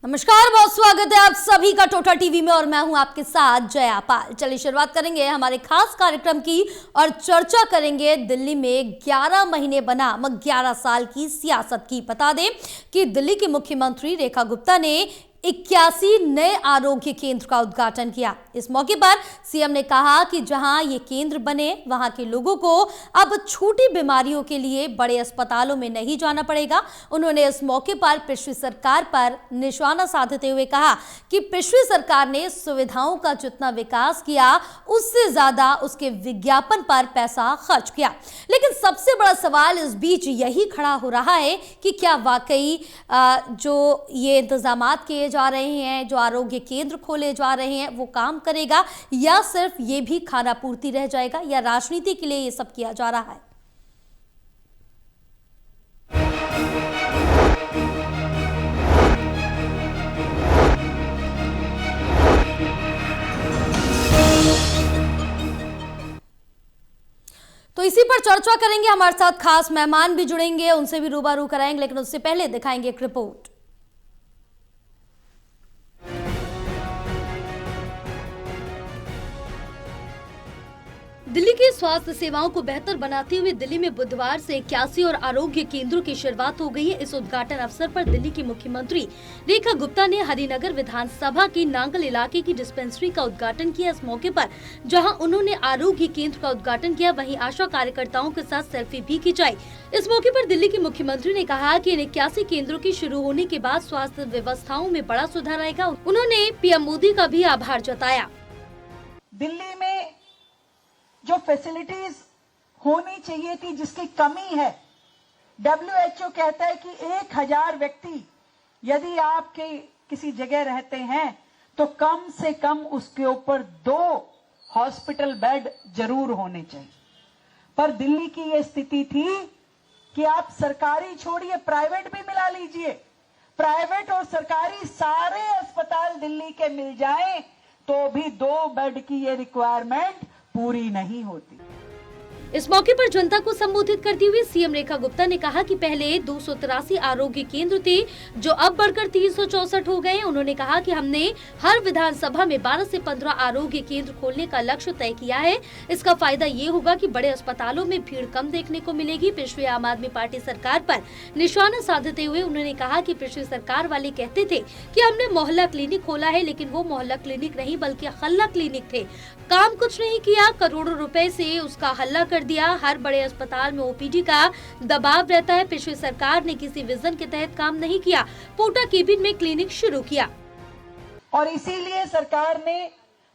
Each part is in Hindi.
नमस्कार, बहुत स्वागत है आप सभी का टोटा टीवी में और मैं हूं आपके साथ जया पाल। चलिए शुरुआत करेंगे हमारे खास कार्यक्रम की और चर्चा करेंगे दिल्ली में 11 महीने बनाम 11 साल की सियासत की। बता दें कि दिल्ली की मुख्यमंत्री रेखा गुप्ता ने 81 नए आरोग्य केंद्र का उद्घाटन किया। इस मौके पर सीएम ने कहा कि जहां ये केंद्र बने वहां के लोगों को अब छोटी बीमारियों के लिए बड़े अस्पतालों में नहीं जाना पड़ेगा। उन्होंने इस मौके पर पिछली सरकार पर निशाना साधते हुए कहा कि पिछली सरकार ने सुविधाओं का जितना विकास किया उससे ज्यादा उसके विज्ञापन पर पैसा खर्च किया। लेकिन सबसे बड़ा सवाल इस बीच यही खड़ा हो रहा है कि क्या वाकई जो ये इंतजामात किए जा रहे हैं, जो आरोग्य केंद्र खोले जा रहे हैं, वो काम करेगा या सिर्फ ये भी खाना पूर्ति रह जाएगा या राजनीति के लिए ये सब किया जा रहा है। तो इसी पर चर्चा करेंगे। हमारे साथ खास मेहमान भी जुड़ेंगे, उनसे भी रूबरू कराएंगे, लेकिन उससे पहले दिखाएंगे एक रिपोर्ट। दिल्ली की स्वास्थ्य सेवाओं को बेहतर बनाते हुए दिल्ली में बुधवार से 81 और आरोग्य केंद्रों की शुरुआत हो गई है। इस उद्घाटन अवसर पर दिल्ली की मुख्यमंत्री रेखा गुप्ता ने हरिनगर विधानसभा की नांगल इलाके की डिस्पेंसरी का उद्घाटन किया। इस मौके पर जहां उन्होंने आरोग्य केंद्र का उद्घाटन किया, वहीं आशा कार्यकर्ताओं के साथ सेल्फी भी खिंचाई। इस मौके पर दिल्ली की मुख्यमंत्री ने कहा कि इन 81 केंद्रों की शुरू होने के बाद स्वास्थ्य व्यवस्थाओं में बड़ा सुधार आएगा। उन्होंने पीएम मोदी का भी आभार जताया। दिल्ली में जो फैसिलिटीज होनी चाहिए थी, जिसकी कमी है, WHO कहता है कि 1000 व्यक्ति यदि आपके किसी जगह रहते हैं तो कम से कम उसके ऊपर 2 हॉस्पिटल बेड जरूर होने चाहिए। पर दिल्ली की यह स्थिति थी कि आप सरकारी छोड़िए, प्राइवेट भी मिला लीजिए, प्राइवेट और सरकारी सारे अस्पताल दिल्ली के मिल जाएं तो भी 2 बेड की ये रिक्वायरमेंट पूरी नहीं होती। इस मौके पर जनता को संबोधित करती हुई सीएम रेखा गुप्ता ने कहा कि पहले 283 आरोग्य केंद्र थे जो अब बढ़कर 364 हो गए। उन्होंने कहा कि हमने हर विधानसभा में 12 से 15 आरोग्य केंद्र खोलने का लक्ष्य तय किया है। इसका फायदा ये होगा कि बड़े अस्पतालों में भीड़ कम देखने को मिलेगी। पिछली आम आदमी पार्टी सरकार पर निशाना साधते हुए उन्होंने कहा कि पिछली सरकार वाले कहते थे कि हमने मोहल्ला क्लिनिक खोला है, लेकिन वो मोहल्ला क्लिनिक नहीं बल्कि हल्ला क्लिनिक थे। काम कुछ नहीं किया, करोड़ों रुपए से उसका हल्ला कर दिया। हर बड़े अस्पताल में ओपीडी का दबाव रहता है। पिछली सरकार ने किसी विजन के तहत काम नहीं किया, पोटा केबिन में क्लिनिक शुरू किया और इसीलिए सरकार ने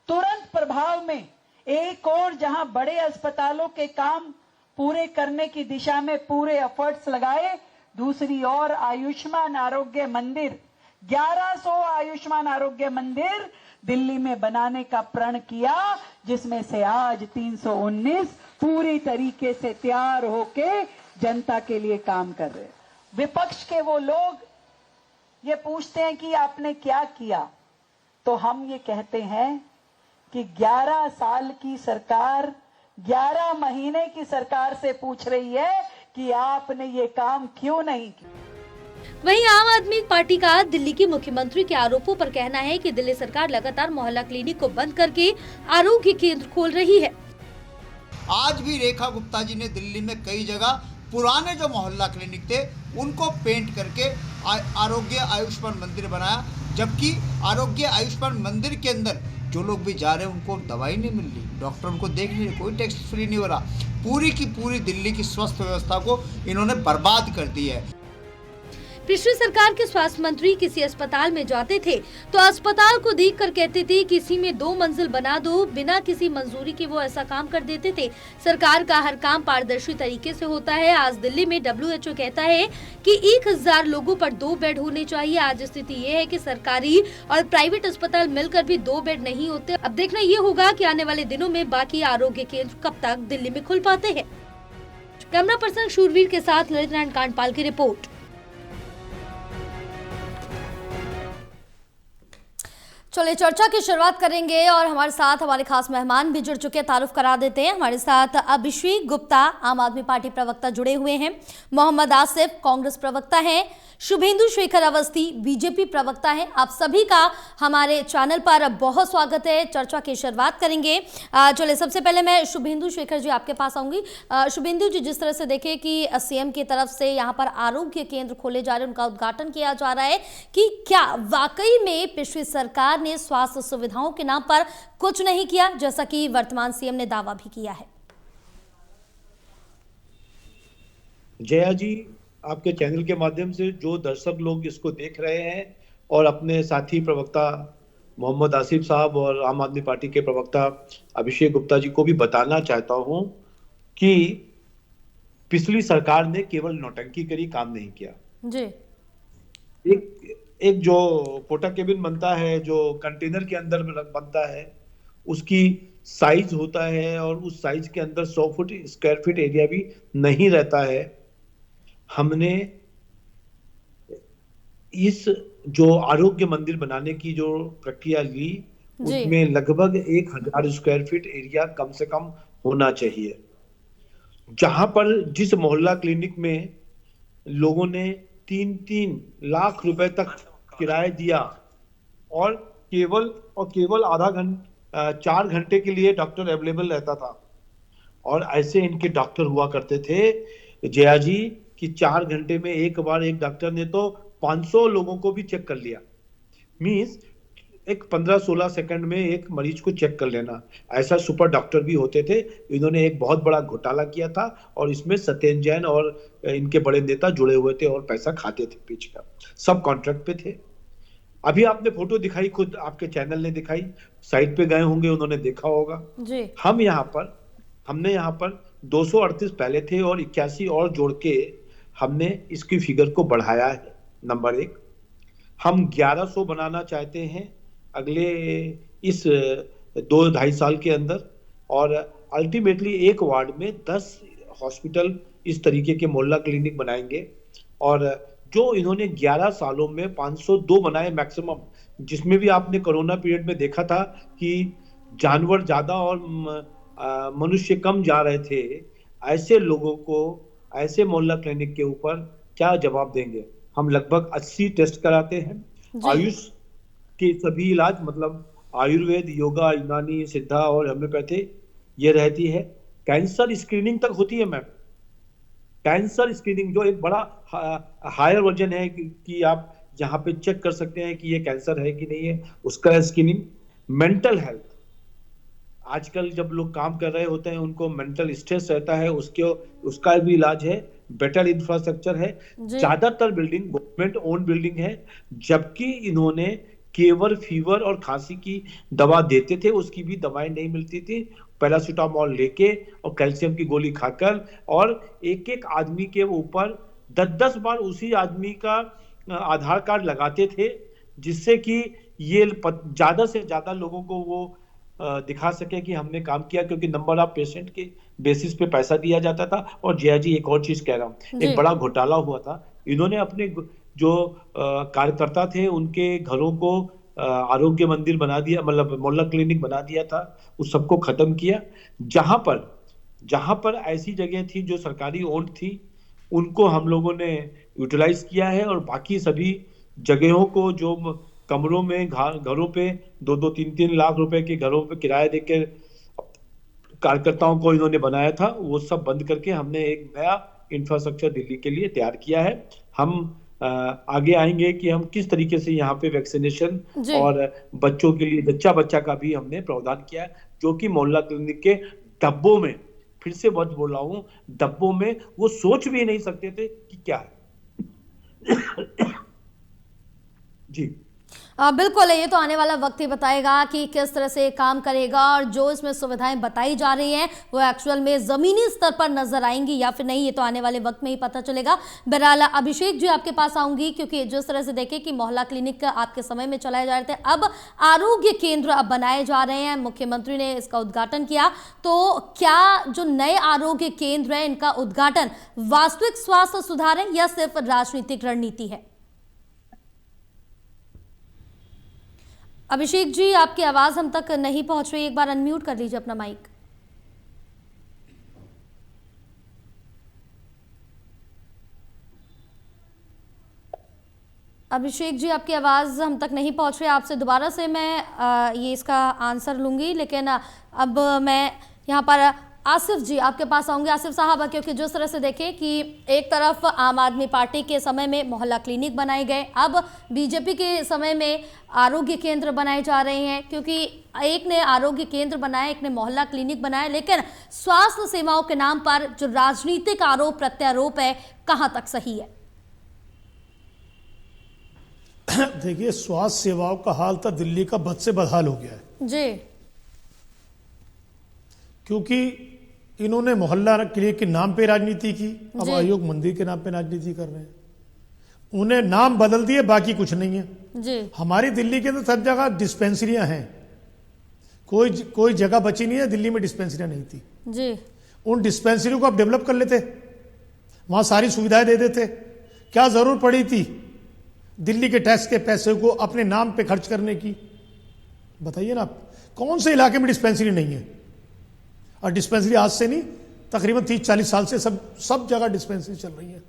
तुरंत प्रभाव में एक और जहां बड़े अस्पतालों के काम पूरे करने की दिशा में पूरे एफर्ट्स लगाए, दूसरी ओर आयुष्मान आरोग्य मंदिर 1100 आयुष्मान आरोग्य मंदिर दिल्ली में बनाने का प्रण किया, जिसमें से आज 319 पूरी तरीके से तैयार होके जनता के लिए काम कर रहे हैं। विपक्ष के वो लोग ये पूछते हैं कि आपने क्या किया, तो हम ये कहते हैं कि 11 साल की सरकार 11 महीने की सरकार से पूछ रही है कि आपने ये काम क्यों नहीं किया। वहीं आम आदमी पार्टी का दिल्ली की मुख्यमंत्री के आरोपों पर कहना है कि दिल्ली सरकार लगातार मोहल्ला क्लिनिक को बंद करके आरोग्य केंद्र खोल रही है। आज भी रेखा गुप्ता जी ने दिल्ली में कई जगह पुराने जो मोहल्ला क्लिनिक थे उनको पेंट करके आरोग्य आयुष्मान मंदिर बनाया, जबकि आरोग्य आयुष्मान मंदिर के अंदर जो लोग भी जा रहे हैं उनको दवाई नहीं मिल रही, डॉक्टर उनको देख नहीं रहे, कोई टैक्स फ्री नहीं हो रहा। पूरी की पूरी दिल्ली की स्वास्थ्य व्यवस्था को इन्होंने बर्बाद कर दी है। पिछली सरकार के स्वास्थ्य मंत्री किसी अस्पताल में जाते थे तो अस्पताल को देखकर कहते थे कि इसी में 2 मंजिल बना दो। बिना किसी मंजूरी के वो ऐसा काम कर देते थे। सरकार का हर काम पारदर्शी तरीके से होता है। आज दिल्ली में WHO कहता है कि 1000 लोगों पर 2 बेड होने चाहिए। आज स्थिति ये है कि सरकारी और प्राइवेट अस्पताल मिलकर भी 2 बेड नहीं होते। अब देखना ये होगा कि आने वाले दिनों में बाकी आरोग्य केंद्र कब तक दिल्ली में खुल पाते हैं। कैमरा पर्सन शूरवीर के साथ ललित नारायण कांडपाल की रिपोर्ट। चलिए चर्चा की शुरुआत करेंगे और हमारे साथ हमारे खास मेहमान भी जुड़ चुके हैं। तारुफ करा देते हैं। हमारे साथ अभिषेक गुप्ता आम आदमी पार्टी प्रवक्ता जुड़े हुए हैं, मोहम्मद आसिफ कांग्रेस प्रवक्ता हैं, शुभेंदु शेखर अवस्थी बीजेपी प्रवक्ता हैं। आप सभी का हमारे चैनल पर बहुत स्वागत है। चर्चा की शुरुआत करेंगे। चलिए सबसे पहले मैं शुभेंदु शेखर जी आपके पास आऊंगी। शुभेंदु जी, जिस तरह से देखें कि सीएम की तरफ से यहाँ पर आरोग्य केंद्र खोले जा रहे हैं, उनका उद्घाटन किया जा रहा है, कि क्या वाकई में पिछली सरकार ने स्वास्थ्य सुविधाओं के नाम पर कुछ नहीं किया, जैसा कि वर्तमान सीएम ने दावा भी किया है? जया जी, आपके चैनल के माध्यम से जो दर्शक लोग इसको देख रहे हैं और अपने साथी प्रवक्ता मोहम्मद आसिफ साहब और आम आदमी पार्टी के प्रवक्ता अभिषेक गुप्ता जी को भी बताना चाहता हूं कि पिछली सरकार ने केवल नौटंकी करी, काम नहीं किया जी। एक जो पोटा केबिन बनता है, जो कंटेनर के अंदर बनता है, उसकी साइज होता है और उस साइज के अंदर 100 फुट स्क्वायर फीट एरिया भी नहीं रहता है। हमने इस जो आरोग्य मंदिर बनाने की जो प्रक्रिया ली, उसमें लगभग 1000 स्क्वायर फीट एरिया कम से कम होना चाहिए, जहां पर जिस मोहल्ला क्लिनिक में लोगों ने 3-3 लाख रुपए तक किराया दिया और केवल 4 घंटे के लिए डॉक्टर अवेलेबल रहता था, और ऐसे इनके डॉक्टर हुआ करते थे जया जी कि 4 घंटे में एक बार एक डॉक्टर ने तो 500 लोगों को भी चेक कर लिया। मींस एक 15-16 सेकंड में एक मरीज को चेक कर लेना, ऐसा सुपर डॉक्टर भी होते थे। इन्होंने एक बहुत बड़ा घोटाला किया था और इसमें सत्येंद्र जैन और इनके बड़े नेता जुड़े हुए थे और पैसा खाते थे पीछे का, सब कॉन्ट्रैक्ट पे थे। अभी आपने फोटो दिखाई, खुद आपके चैनल ने दिखाई, साइट पे गए होंगे, उन्होंने देखा होगा जी। हमने यहाँ पर 238 पहले थे और 81 और जोड़ के हमने इसकी फिगर को बढ़ाया है। नंबर 1, हम 1100 बनाना चाहते हैं अगले इस 2-2.5 साल के अंदर, और अल्टीमेटली एक वार्ड में 10 हॉस्पिटल इस तरीके के मोहल्ला क्लिनिक बनाएंगे। और जो इन्होंने 11 सालों में 502 बनाए मैक्सिमम, जिसमें भी आपने कोरोना पीरियड में देखा था कि जानवर ज्यादा और मनुष्य कम जा रहे थे, ऐसे लोगों को ऐसे मोहल्ला क्लिनिक के ऊपर क्या जवाब देंगे? हम लगभग 80 टेस्ट कराते हैं। आयुष के सभी इलाज, मतलब आयुर्वेद, योगा, यूनानी, सिद्धा और होम्योपैथी ये रहती है। कैंसर स्क्रीनिंग तक होती है मैम। कैंसर स्क्रीनिंग जो एक बड़ा हायर वर्जन है कि आप जहाँ पे चेक कर सकते हैं कि ये कैंसर है कि नहीं है, उसका स्क्रीनिंग। मेंटल हेल्थ, आजकल जब लोग काम कर रहे होते हैं उनको मेंटल स्ट्रेस रहता है, उसका भी इलाज है। बेटर इंफ्रास्ट्रक्चर है, ज्यादातर बिल्डिंग गवर्नमेंट ओन बिल्डिंग है, जबकि इन्होंने केवल फीवर और खांसी की दवा देते थे, उसकी भी दवाएं नहीं मिलती थी। पैरासीटामोल लेके और कैल्शियम की गोली खाकर, और एक आदमी के ऊपर 10-10 बार उसी आदमी का आधार कार्ड लगाते थे, जिससे कि ये ज्यादा से ज्यादा लोगों को वो दिखा सके कि हमने काम किया, क्योंकि नंबर ऑफ पेशेंट के बेसिस पे पैसा दिया जाता था। और जया जी, एक और चीज कह रहा हूँ, एक बड़ा घोटाला हुआ था। इन्होंने अपने जो कार्यकर्ता थे उनके घरों को आरोग्य मंदिर बना दिया, मतलब मोहल्ला क्लिनिक बना दिया था, उस सबको खत्म किया। जहां पर ऐसी जगह थी जो सरकारी ओन्ड थी, उनको हम लोगों ने यूटिलाइज किया है, और बाकी सभी जगहों को जो कमरों में घरों पे 2-2, 3-3 लाख रुपए के घरों पे किराया देकर कार्यकर्ताओं को इन्होंने बनाया था, वो सब बंद करके हमने एक नया इंफ्रास्ट्रक्चर दिल्ली के लिए तैयार किया है। हम आगे आएंगे कि हम किस तरीके से यहाँ पे वैक्सीनेशन और बच्चों के लिए बच्चा का भी हमने प्रावधान किया है, जो कि मोहल्ला क्लिनिक के डब्बों में, फिर से बहुत बोल रहा हूँ, डब्बों में वो सोच भी नहीं सकते थे कि क्या है। जी बिल्कुल, ये तो आने वाला वक्त ही बताएगा कि किस तरह से काम करेगा, और जो इसमें सुविधाएं बताई जा रही हैं वो एक्चुअल में ज़मीनी स्तर पर नजर आएंगी या फिर नहीं, ये तो आने वाले वक्त में ही पता चलेगा। बहरहाल अभिषेक जी आपके पास आऊंगी, क्योंकि जिस तरह से देखें कि मोहल्ला क्लिनिक आपके समय में चलाए जा रहे थे, अब आरोग्य केंद्र अब बनाए जा रहे हैं, मुख्यमंत्री ने इसका उद्घाटन किया, तो क्या जो नए आरोग्य केंद्र है इनका उद्घाटन वास्तविक स्वास्थ्य सुधार है या सिर्फ राजनीतिक रणनीति है? अभिषेक जी, आपकी आवाज हम तक नहीं पहुंच रही, एक बार अनम्यूट कर लीजिए अपना माइक। अभिषेक जी, आपकी आवाज़ हम तक नहीं पहुंच रही, आपसे दोबारा से मैं ये इसका आंसर लूंगी, लेकिन अब मैं यहाँ पर आसिफ जी आपके पास आऊँगी। आसिफ साहब, क्योंकि जिस तरह से देखें कि एक तरफ आम आदमी पार्टी के समय में मोहल्ला क्लिनिक बनाए गए, अब बीजेपी के समय में आरोग्य केंद्र बनाए जा रहे हैं, क्योंकि एक ने आरोग्य केंद्र बनाया, एक ने मोहल्ला क्लिनिक बनाया, लेकिन स्वास्थ्य सेवाओं के नाम पर जो राजनीतिक आरोप प्रत्यारोप है, कहाँ तक सही है? देखिए, स्वास्थ्य सेवाओं का हाल तो दिल्ली का बद से बदहाल हो गया है जी, क्योंकि इन्होंने मोहल्ला क्लिनिक के नाम पे राजनीति की, अब जी। आयोग मंदिर के नाम पे राजनीति कर रहे हैं। उन्हें नाम बदल दिए, बाकी कुछ नहीं है। जी, हमारी दिल्ली के अंदर सब जगह डिस्पेंसरियां हैं, कोई जगह बची नहीं है दिल्ली में डिस्पेंसरियां नहीं थी। जी, उन डिस्पेंसरियों को आप डेवलप कर लेते, वहां सारी सुविधाएं दे देते। क्या जरूरत पड़ी थी दिल्ली के टैक्स के पैसे को अपने नाम पे खर्च करने की? बताइए ना आप, कौन से इलाके में डिस्पेंसरी नहीं है? और डिस्पेंसरी आज से नहीं, तकरीबन 30-40 साल से सब जगह डिस्पेंसरी चल रही है।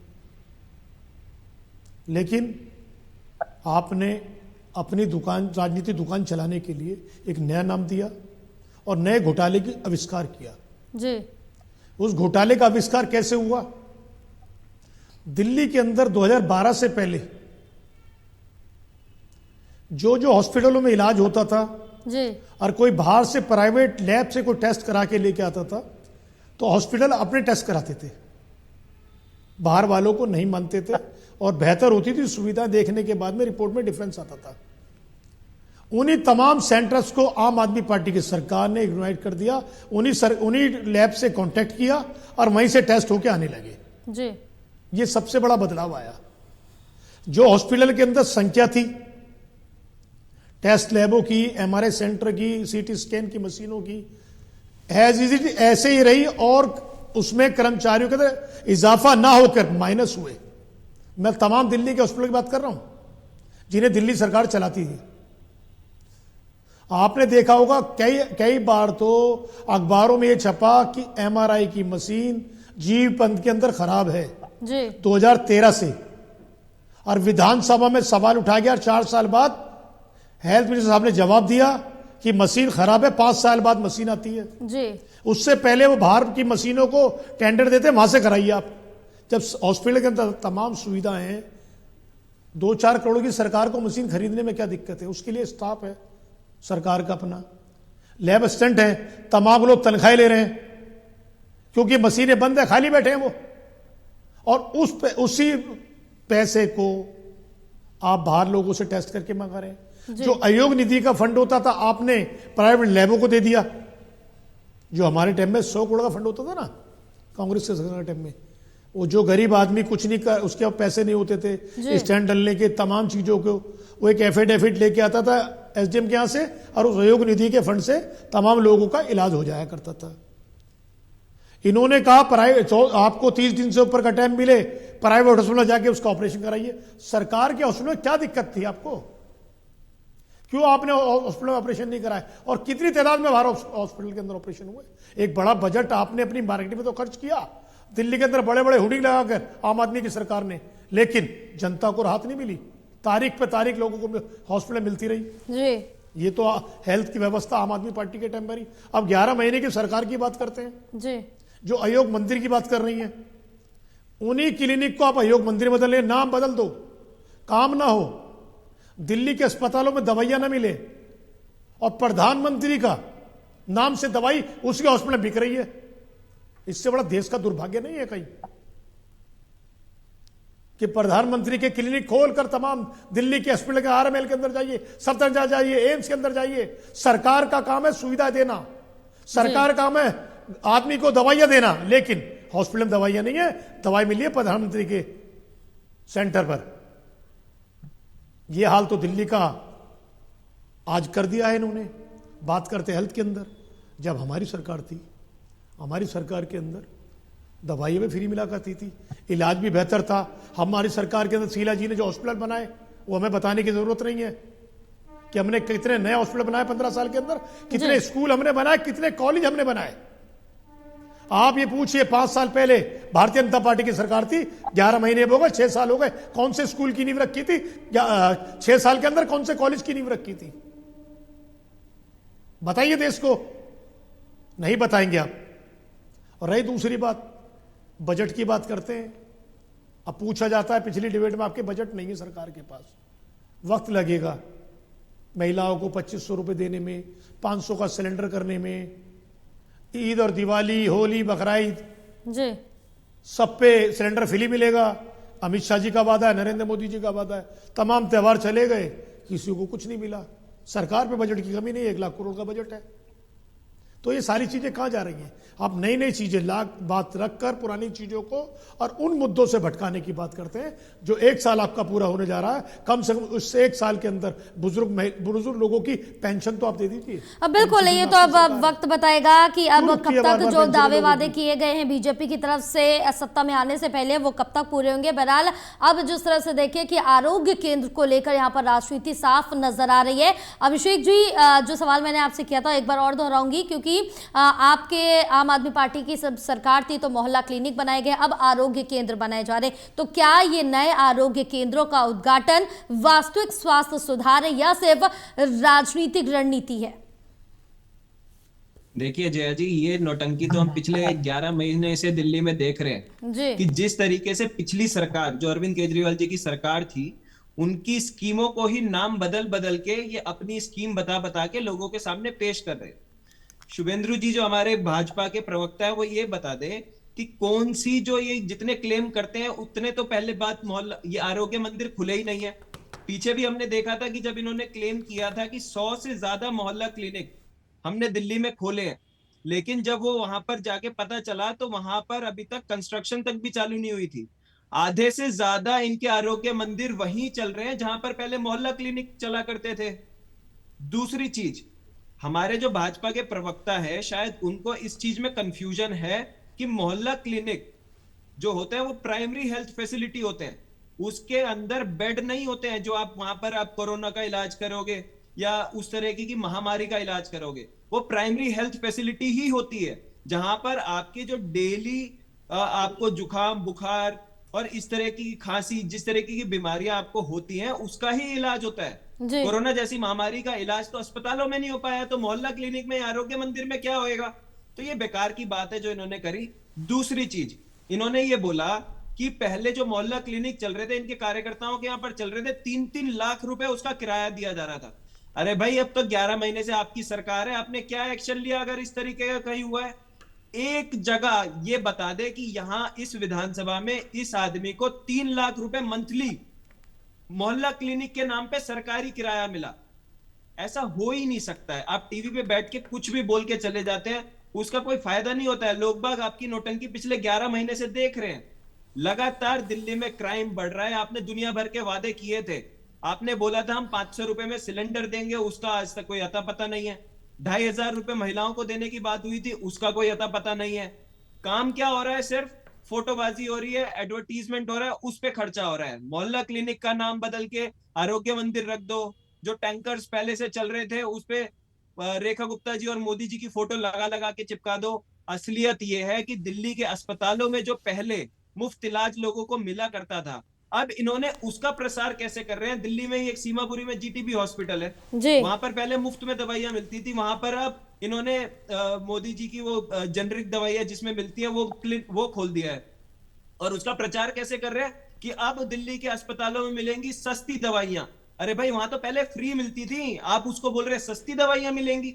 लेकिन आपने अपनी दुकान, राजनीतिक दुकान चलाने के लिए एक नया नाम दिया और नए घोटाले की आविष्कार किया। जी, उस घोटाले का आविष्कार कैसे हुआ? दिल्ली के अंदर 2012 से पहले जो हॉस्पिटलों में इलाज होता था जी, और कोई बाहर से प्राइवेट लैब से कोई टेस्ट करा के लेके आता था, तो हॉस्पिटल अपने टेस्ट कराते थे, बाहर वालों को नहीं मानते थे, और बेहतर होती थी सुविधा देखने के बाद में रिपोर्ट में डिफरेंस आता था। उन्हीं तमाम सेंटर्स को आम आदमी पार्टी की सरकार ने इग्नोर कर दिया, उन्हीं लैब से कांटेक्ट किया और वहीं से टेस्ट होके आने लगे। जी, ये सबसे बड़ा बदलाव आया। जो हॉस्पिटल के अंदर संख्या थी टेस्ट लैबों की, एमआरआई सेंटर की, सीटी स्कैन की मशीनों की, एज इज इट ऐसे ही रही, और उसमें कर्मचारियों के अंदर इजाफा ना होकर माइनस हुए। मैं तमाम दिल्ली के हॉस्पिटल की बात कर रहा हूं जिन्हें दिल्ली सरकार चलाती थी। आपने देखा होगा कई बार तो अखबारों में यह छपा कि एमआरआई की मशीन जीव पंत के अंदर खराब है जी, 2013 से, और विधानसभा में सवाल उठाया गया। 4 साल बाद हेल्थ मिनिस्टर साहब ने जवाब दिया कि मशीन खराब है, 5 साल बाद मशीन आती है। जी, उससे पहले वो बाहर की मशीनों को टेंडर देते, वहां से कराइए आप। जब हॉस्पिटल के अंदर तमाम सुविधाएं हैं, 2-4 करोड़ की सरकार को मशीन खरीदने में क्या दिक्कत है? उसके लिए स्टाफ है सरकार का अपना, लैब असिस्टेंट है, तमाम लोग तनख्वाहें ले रहे हैं, क्योंकि मशीनें बंद है, खाली बैठे हैं वो, और उसी पैसे को आप बाहर लोगों से टेस्ट करके मंगा रहे हैं। जो आयोग निधि का फंड होता था, आपने प्राइवेट लैबों को दे दिया। जो हमारे टाइम में 100 करोड़ का फंड होता था ना, कांग्रेस के सरकार के टाइम में, वो जो गरीब आदमी कुछ नहीं कर, उसके पैसे नहीं होते थे स्टैंड डलने के, तमाम चीजों को वो एक एफिडेविट लेके आता था एसडीएम के यहां से, और उस आयोग निधि के फंड से तमाम लोगों का इलाज हो जाया करता था। इन्होंने कहा प्राइवेट, आपको 30 दिन से ऊपर का टाइम मिले, प्राइवेट हॉस्पिटल में जाके उसका ऑपरेशन कराइए। सरकार के हॉस्पिटल में क्या दिक्कत थी आपको? क्यों आपने हॉस्पिटल में ऑपरेशन नहीं कराया? और कितनी तादाद में बाहर हॉस्पिटल के अंदर ऑपरेशन हुए? एक बड़ा बजट आपने अपनी मार्केटिंग में तो खर्च किया, दिल्ली के अंदर बड़े बड़े होर्डिंग लगाकर आम आदमी की सरकार ने, लेकिन जनता को राहत नहीं मिली। तारीख पे तारीख लोगों को हॉस्पिटल मिलती रही। जी, ये तो हेल्थ की व्यवस्था आम आदमी पार्टी के टाइम पर ही। अब 11 महीने की सरकार की बात करते हैं, जी, जो आयोग मंदिर की बात कर रही है, उन्हीं क्लिनिक को आप आयोग मंदिर बदल ले, नाम बदल दो, काम ना हो, दिल्ली के अस्पतालों में दवाइयां ना मिले, और प्रधानमंत्री का नाम से दवाई उसके हॉस्पिटल में बिक रही है। इससे बड़ा देश का दुर्भाग्य नहीं है कहीं कि प्रधानमंत्री के क्लिनिक खोलकर तमाम दिल्ली के हॉस्पिटल के आरएमएल के अंदर जाइए, सफदरजंग जाइए, एम्स के अंदर जाइए। सरकार का काम है सुविधा देना, सरकार का काम है आदमी को दवाइयां देना, लेकिन हॉस्पिटल में दवाइयां नहीं है, दवाई मिली है प्रधानमंत्री के सेंटर पर। यह हाल तो दिल्ली का आज कर दिया है इन्होंने। बात करते हेल्थ के अंदर, जब हमारी सरकार थी, हमारी सरकार के अंदर दवाइयां भी फ्री मिला करती थी, इलाज भी बेहतर था। हमारी सरकार के अंदर शीला जी ने जो हॉस्पिटल बनाए वो हमें बताने की जरूरत नहीं है। कि हमने कितने नए हॉस्पिटल बनाए 15 साल के अंदर, कितने स्कूल हमने बनाए, कितने कॉलेज हमने बनाए। आप ये पूछिए 5 साल पहले भारतीय जनता पार्टी की सरकार थी, 11 महीने हो गए, 6 साल हो गए, कौन से स्कूल की नींव रखी थी? 6 साल के अंदर कौन से कॉलेज की नींव रखी थी? बताइए देश को, नहीं बताएंगे आप। और रही दूसरी बात, बजट की बात करते हैं। अब पूछा जाता है पिछली डिबेट में आपके बजट नहीं है सरकार के पास, वक्त लगेगा महिलाओं को 2500 रुपए देने में, 500 का सिलेंडर करने में, ईद और दिवाली, होली, बकराईद जी सब पे सिलेंडर फ्री मिलेगा। अमित शाह जी का वादा है, नरेंद्र मोदी जी का वादा है, तमाम त्यौहार चले गए, किसी को कुछ नहीं मिला। सरकार पे बजट की कमी नहीं है, 1 लाख करोड़ का बजट है। तो ये सारी चीजें कहां जा रही हैं? आप नई नई चीजें बात रखकर पुरानी चीजों को और उन मुद्दों से भटकाने की बात करते हैं जो 1 साल आपका पूरा होने जा रहा है। कम से कम उस 1 साल के अंदर बुजुर्ग लोगों की पेंशन तो आप दे दीजिए। अब बिल्कुल, ये तो अब वक्त बताएगा कि अब कब तक जो दावे वादे किए गए हैं बीजेपी की तरफ से सत्ता में आने से पहले वो कब तक पूरे होंगे। बहरहाल अब जिस तरह से देखिए कि आरोग्य केंद्र को लेकर यहाँ पर राजनीति साफ नजर आ रही है। अभिषेक जी, जो सवाल मैंने आपसे किया था एक बार और दोहराऊंगी, क्योंकि आपके आम आदमी पार्टी की सब सरकार थी तो मोहल्ला क्लिनिक बनाए गए, अब आरोग्य केंद्र बनाए जा रहे, तो क्या ये नए आरोग्य केंद्रों का उद्घाटन वास्तविक स्वास्थ्य सुधार है या सिर्फ राजनीतिक रणनीति है? देखिए जया जी, ये नौटंकी तो हम पिछले 11 महीने से दिल्ली में देख रहे हैं जी। कि जिस तरीके से पिछली सरकार जो अरविंद केजरीवाल जी की सरकार थी, उनकी स्कीमों को ही नाम बदल बदल के ये अपनी स्कीम बता बता के लोगों के सामने पेश कर रहे हैं। शुभेंद्र जी जो हमारे भाजपा के प्रवक्ता है वो ये बता दे कि कौन सी, जो ये जितने क्लेम करते हैं उतने तो पहले बात मोहल्ला ये आरोग्य मंदिर खुले ही नहीं है। पीछे भी हमने देखा था कि जब इन्होंने क्लेम किया था कि 100 से ज्यादा मोहल्ला क्लिनिक हमने दिल्ली में खोले हैं, लेकिन जब वो वहां पर जाके पता चला तो वहां पर अभी तक कंस्ट्रक्शन तक भी चालू नहीं हुई थी। आधे से ज्यादा इनके आरोग्य मंदिर वहीं चल रहे हैं जहां पर पहले मोहल्ला क्लिनिक चला करते थे। दूसरी चीज, हमारे जो भाजपा के प्रवक्ता है शायद उनको इस चीज में कंफ्यूजन है कि मोहल्ला क्लिनिक जो होते हैं वो प्राइमरी हेल्थ फैसिलिटी होते हैं, उसके अंदर बेड नहीं होते हैं जो आप वहां पर आप कोरोना का इलाज करोगे या उस तरह की महामारी का इलाज करोगे। वो प्राइमरी हेल्थ फैसिलिटी ही होती है जहां पर आपके जो डेली आपको जुकाम, बुखार और इस तरह की खांसी, जिस तरह की बीमारियां आपको होती हैं उसका ही इलाज होता है। कोरोना जैसी महामारी का इलाज तो अस्पतालों में नहीं हो पाया, तो मोहल्ला क्लिनिक में, आरोग्य मंदिर में क्या होएगा? तो ये बेकार की बात है जो इन्होंने करी। दूसरी चीज, इन्होंने ये बोला कि पहले जो मोहल्ला क्लिनिक चल रहे थे इनके कार्यकर्ताओं के यहाँ पर चल रहे थे, 3-3 लाख रुपए उसका किराया दिया जा रहा था। अरे भाई, अब तो 11 महीने से आपकी सरकार है, आपने क्या एक्शन लिया अगर इस तरीके का कहीं हुआ है? एक जगह ये बता दे कि यहां इस विधानसभा में इस आदमी को 3 लाख रुपए मंथली मोहल्ला क्लिनिक के नाम पे सरकारी किराया मिला। ऐसा हो ही नहीं सकता है। आप टीवी पे बैठ के कुछ भी बोल के चले जाते हैं, उसका कोई फायदा नहीं होता है। लोग बाग आपकी नौटंकी पिछले 11 महीने से देख रहे हैं। लगातार दिल्ली में क्राइम बढ़ रहा है। आपने दुनिया भर के वादे किए थे, आपने बोला था हम 500 रुपए में सिलेंडर देंगे, उसका आज तक कोई अता पता नहीं है। 2500 रुपए महिलाओं को देने की बात हुई थी, उसका कोई अता पता नहीं है। काम क्या हो रहा है? सिर्फ फोटोबाजी हो रही है, एडवर्टीजमेंट हो रहा है, उस पे खर्चा हो रहा है। मोहल्ला क्लिनिक का नाम बदल के आरोग्य मंदिर रख दो। जो टैंकर्स पहले से चल रहे थे उस पे रेखा गुप्ता जी और मोदी जी की फोटो लगा लगा के चिपका दो। असलियत यह है कि दिल्ली के अस्पतालों में जो पहले मुफ्त इलाज लोगों को मिला करता था, अब इन्होंने उसका प्रसार कैसे कर रहे हैं? दिल्ली में ही एक सीमापुरी में जीटीबी हॉस्पिटल है, वहां पर पहले मुफ्त में दवाइयां मिलती थी, वहां पर अब इन्होंने मोदी जी की वो जेनरिक दवाइयां जिसमें मिलती है वो खोल दिया है। और उसका प्रचार कैसे कर रहे हैं कि अब दिल्ली के अस्पतालों में मिलेंगी सस्ती दवाइयां। अरे भाई, वहां तो पहले फ्री मिलती थी, आप उसको बोल रहे हैं सस्ती दवाइयां मिलेंगी।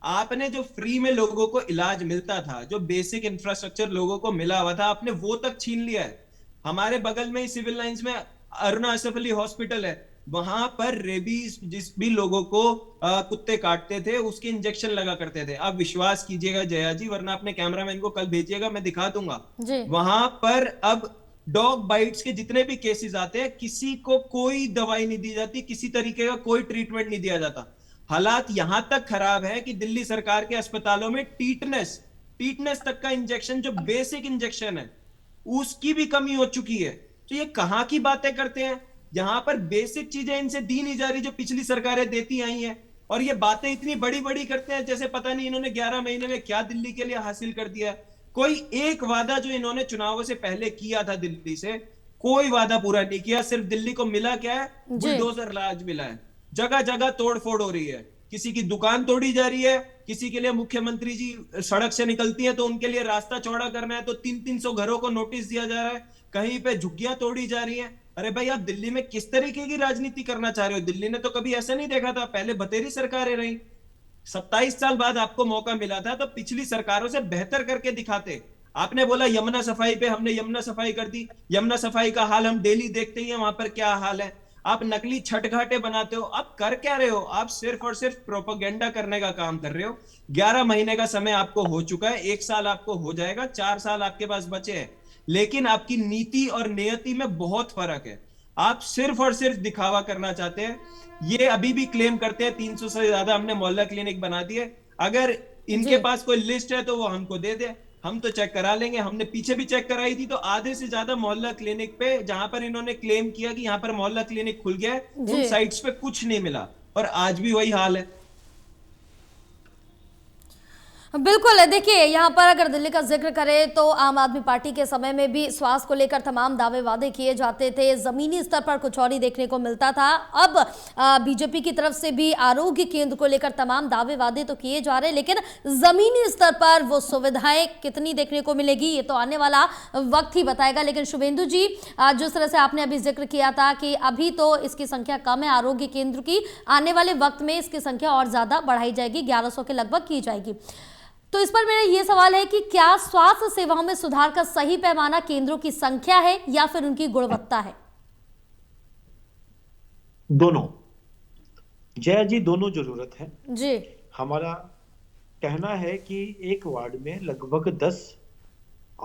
आपने जो फ्री में लोगों को इलाज मिलता था, जो बेसिक इंफ्रास्ट्रक्चर लोगों को मिला हुआ था, आपने वो तक छीन लिया है। हमारे बगल में ही सिविल लाइंस में अरुणा असफ अली हॉस्पिटल है, वहां पर रेबीज जिस भी लोगों को कुत्ते काटते थे उसके इंजेक्शन लगा करते थे। आप विश्वास कीजिएगा जया जी, वरना अपने कैमरामैन को कल भेजिएगा, मैं दिखा दूंगा। वहां पर अब डॉग बाइट्स के जितने भी केसेस आते हैं, किसी को कोई दवाई नहीं दी जाती, किसी तरीके का कोई ट्रीटमेंट नहीं दिया जाता। हालात यहां तक खराब है कि दिल्ली सरकार के अस्पतालों में टीटनेस तक का इंजेक्शन, जो बेसिक इंजेक्शन है, उसकी भी कमी हो चुकी है। तो ये कहां की बातें करते हैं? यहाँ पर बेसिक चीजें इनसे दी नहीं जा रही जो पिछली सरकारें देती आई हैं। और ये बातें इतनी बड़ी बड़ी करते हैं जैसे पता नहीं इन्होंने 11 महीने में क्या दिल्ली के लिए हासिल कर दिया है। कोई एक वादा जो इन्होंने चुनावों से पहले किया था दिल्ली से, कोई वादा पूरा नहीं किया। सिर्फ दिल्ली को मिला क्या है? बुलडोजर राज मिला है। जगह जगह तोड़फोड़ हो रही है, किसी की दुकान तोड़ी जा रही है, किसी के लिए मुख्यमंत्री जी सड़क से निकलती है तो उनके लिए रास्ता चौड़ा करना है तो 300 घरों को नोटिस दिया जा रहा है, कहीं पे झुग्गियां तोड़ी जा रही हैं। अरे भाई, आप दिल्ली में किस तरीके की राजनीति करना चाह रहे हो? दिल्ली ने तो कभी ऐसा नहीं देखा था, पहले बतेरी सरकारें रही। 27 साल बाद आपको मौका मिला था तो पिछली सरकारों से बेहतर करके दिखाते। आपने बोला यमुना सफाई पे, हमने यमुना सफाई कर दी। यमुना सफाई का हाल हम डेली देखते ही हैं, वहां पर क्या हाल है। आप नकली छठ घाटे बनाते हो। आप कर क्या रहे हो? आप सिर्फ और सिर्फ प्रोपेगेंडा करने का काम कर रहे हो। 11 महीने का समय आपको हो चुका है, 1 साल आपको हो जाएगा, 4 साल आपके पास बचे हैं। लेकिन आपकी नीति और नियति में बहुत फर्क है। आप सिर्फ और सिर्फ दिखावा करना चाहते हैं। ये अभी भी क्लेम करते हैं 300 से ज्यादा हमने मोहल्ला क्लिनिक बना दिए। अगर इनके पास कोई लिस्ट है तो वो हमको दे दे, हम तो चेक करा लेंगे। हमने पीछे भी चेक कराई थी तो आधे से ज्यादा मोहल्ला क्लिनिक पे, जहां पर इन्होंने क्लेम किया कि यहां पर मोहल्ला क्लिनिक खुल गया है, उन साइट्स पे कुछ नहीं मिला। और आज भी वही हाल है। बिल्कुल, देखिए यहाँ पर अगर दिल्ली का जिक्र करें तो आम आदमी पार्टी के समय में भी स्वास्थ्य को लेकर तमाम दावे वादे किए जाते थे, जमीनी स्तर पर कुछ और ही देखने को मिलता था। अब बीजेपी की तरफ से भी आरोग्य केंद्र को लेकर तमाम दावे वादे तो किए जा रहे हैं, लेकिन जमीनी स्तर पर वो सुविधाएं कितनी देखने को मिलेगी ये तो आने वाला वक्त ही बताएगा। लेकिन शुभेंदु जी, जिस तरह से आपने अभी जिक्र किया था कि अभी तो इसकी संख्या कम है आरोग्य केंद्र की, आने वाले वक्त में इसकी संख्या और ज्यादा बढ़ाई जाएगी, 1100 के लगभग की जाएगी। तो इस पर मेरा ये सवाल है कि क्या स्वास्थ्य सेवाओं में सुधार का सही पैमाना केंद्रों की संख्या है या फिर उनकी गुणवत्ता है? दोनों जया जी, दोनों जरूरत है जी। हमारा कहना है कि एक वार्ड में लगभग 10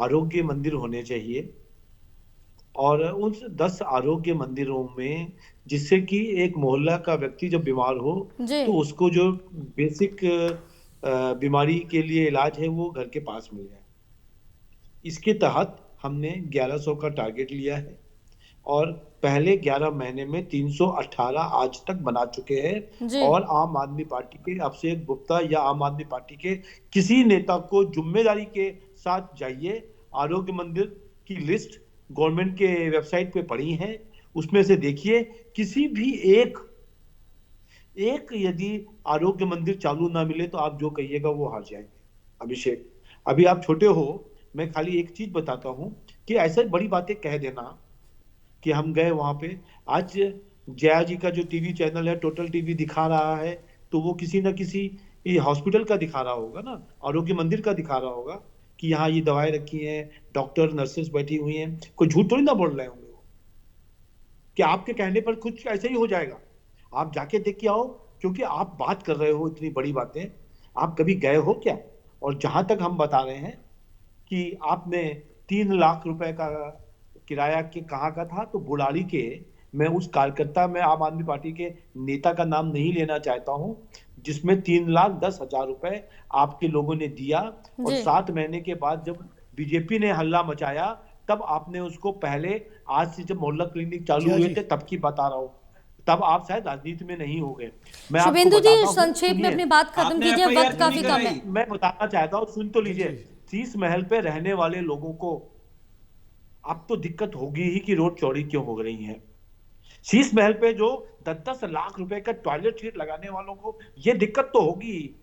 आरोग्य मंदिर होने चाहिए और उन 10 आरोग्य मंदिरों में जिससे कि एक मोहल्ला का व्यक्ति जब बीमार हो तो उसको जो बेसिक बीमारी के लिए इलाज है वो घर के पास मिल जाए। इसके तहत हमने 1100 का टारगेट लिया है और पहले 11 महीने में 318 आज तक बना चुके हैं। और आम आदमी पार्टी के अभिषेक गुप्ता या आम आदमी पार्टी के किसी नेता को जिम्मेदारी के साथ जाइए, आरोग्य मंदिर की लिस्ट गवर्नमेंट के वेबसाइट पे पड़ी है, उसमें से देखिए किसी भी एक यदि आरोग्य मंदिर चालू ना मिले तो आप जो कहिएगा वो हार जाएंगे। अभिषेक, अभी आप छोटे हो, मैं खाली एक चीज बताता हूं कि ऐसे बड़ी बातें कह देना कि हम गए वहां पे। आज जया जी का जो टीवी चैनल है टोटल टीवी दिखा रहा है तो वो किसी ना किसी हॉस्पिटल का दिखा रहा होगा ना, आरोग्य मंदिर का दिखा रहा होगा कि यहाँ ये दवाएं रखी हैं, डॉक्टर नर्सेस बैठी हुई हैं। कोई झूठ थोड़ी ना बोल रहे होंगे वो, कि आपके कहने पर कुछ ऐसे ही हो जाएगा। आप जाके देख के आओ, क्योंकि आप बात कर रहे हो इतनी बड़ी बातें, आप कभी गए हो क्या? और जहां तक हम बता रहे हैं कि आपने 3 लाख रुपए का किराया के कहाँ का था, तो बुलाड़ी के, मैं उस कार्यकर्ता में आम आदमी पार्टी के नेता का नाम नहीं लेना चाहता हूं, जिसमें 3,10,000 रुपए आपके लोगों ने दिया और 7 महीने के बाद जब बीजेपी ने हल्ला मचाया तब आपने उसको, पहले आज से जब मोहल्ला क्लिनिक चालू हुए थे तब की बता रहा हूँ, तब आप शायद राजनीति में नहीं हो गए। मैं शुभेंदु जी संक्षेप में अपनी बात खत्म कीजिए, वक्त काफी कम है। मैं बताना चाहता हूँ, सुन तो लीजिए। शीश महल पे रहने वाले लोगों को अब तो दिक्कत होगी ही कि रोड चौड़ी क्यों हो रही है। शीश महल पे जो 10-10 लाख रुपए का टॉयलेट सीट लगाने वालों को ये दिक्कत तो होगी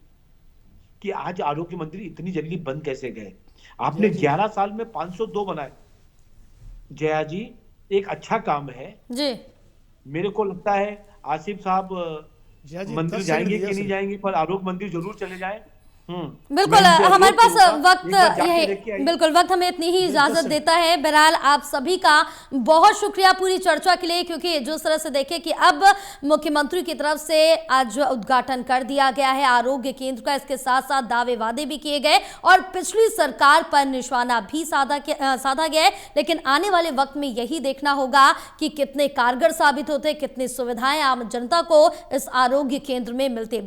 कि आज आरोग्य मंदिर इतनी जल्दी बंद कैसे गए। आपने 11 साल में 502 बनाए। जया जी, एक अच्छा काम है जी। मेरे को लगता है आसिफ साहब मंदिर जाएंगे कि नहीं जाएंगे, पर आरोग्य मंदिर जरूर चले जाएं। बिल्कुल, हमारे पास वक्त यही, बिल्कुल वक्त हमें इतनी ही इजाजत देता है। बहरहाल आप सभी का बहुत शुक्रिया पूरी चर्चा के लिए, क्योंकि जिस तरह से देखें कि अब मुख्यमंत्री की तरफ से आज उद्घाटन कर दिया गया है आरोग्य केंद्र का, इसके साथ साथ दावे वादे भी किए गए और पिछली सरकार पर निशाना भी साधा गया है। लेकिन आने वाले वक्त में यही देखना होगा कि कितने कारगर साबित होते, कितनी सुविधाएं आम जनता को इस आरोग्य केंद्र में मिलती।